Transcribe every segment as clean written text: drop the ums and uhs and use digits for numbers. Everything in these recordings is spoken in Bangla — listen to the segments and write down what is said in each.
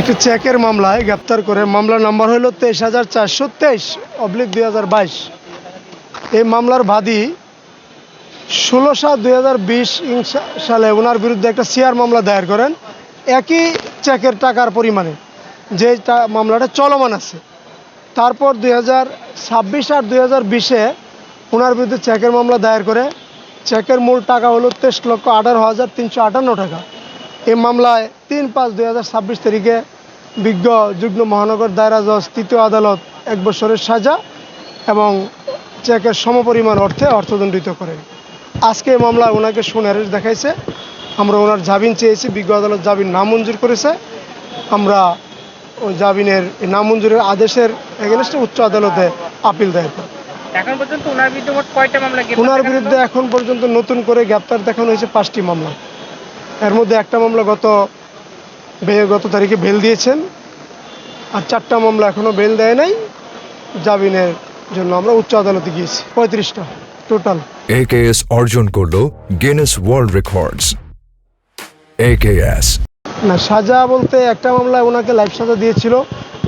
একটি চেকের মামলায় গ্রেপ্তার করে, মামলার নম্বর হলো 23,423/2022। এই মামলার বাদী 16/7/2020 সালে ওনার বিরুদ্ধে একটা সিআর মামলা দায়ের করেন একই চেকের টাকার পরিমাণে, যে মামলাটা চলমান আছে। তারপর 2026/8/2020-এ ওনার বিরুদ্ধে চেকের মামলা দায়ের করে। চেকের মূল টাকা হলো 23,18,358 টাকা। এই মামলায় 3/5/2026 তারিখে বিজ্ঞ যুগ্ম মহানগর দায়রা জজ তৃতীয় আদালত 1 বছরের সাজা এবং চেকের সমপরিমাণ অর্থে অর্থদণ্ডিত করেন। আজকে এই মামলায় ওনাকে শুনানি দেখাইছে। আমরা ওনার জামিন চেয়েছি, বিজ্ঞ আদালত জামিন নামঞ্জুর করেছে। আমরা ওই জামিনের নামঞ্জুরের আদেশের এগেনস্টে উচ্চ আদালতে আপিল দায়ের করি। এখন পর্যন্ত ওনার বিরুদ্ধে মোট কয়টা মামলা? ওনার বিরুদ্ধে এখন পর্যন্ত নতুন করে গ্রেপ্তার দেখানো হয়েছে 5টি মামলা। এর মধ্যে একটা মামলা গত তারিখে বেল দিয়েছেন, আর 4টা মামলা এখনও বেল দেয় নাই। জামিনের জন্য আমরা উচ্চ আদালতে গিয়েছি। 35টা টোটাল। AKS অর্জন করলো গিনেস ওয়ার্ল্ড রেকর্ডস। AKS না, সাজা বলতে একটা মামলায় ওনাকে লাইফ সাজা দিয়েছিল,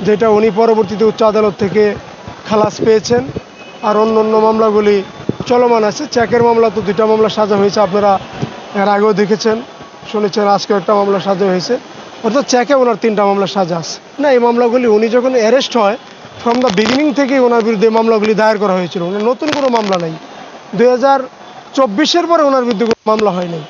যেটা উনি পরবর্তীতে উচ্চ আদালত থেকে খালাস পেয়েছেন। আর অন্য মামলাগুলি চলমান আছে। চেকের মামলা তো 2টা মামলা সাজা হয়েছে, আপনারা এর আগেও দেখেছেন, শুনেছেন। আজকে একটা মামলা সাজা হয়েছে, অর্থাৎ চেকে ওনার 3টা মামলা সাজা আছে। না, এই মামলাগুলি উনি যখন অ্যারেস্ট হয় ফ্রম দ্য বিগিনিং থেকেই ওনার বিরুদ্ধে মামলাগুলি দায়ের করা হয়েছিল। ওনার নতুন কোনো মামলা নেই। 2024-এর পরে ওনার বিরুদ্ধে কোনো মামলা হয় নাই।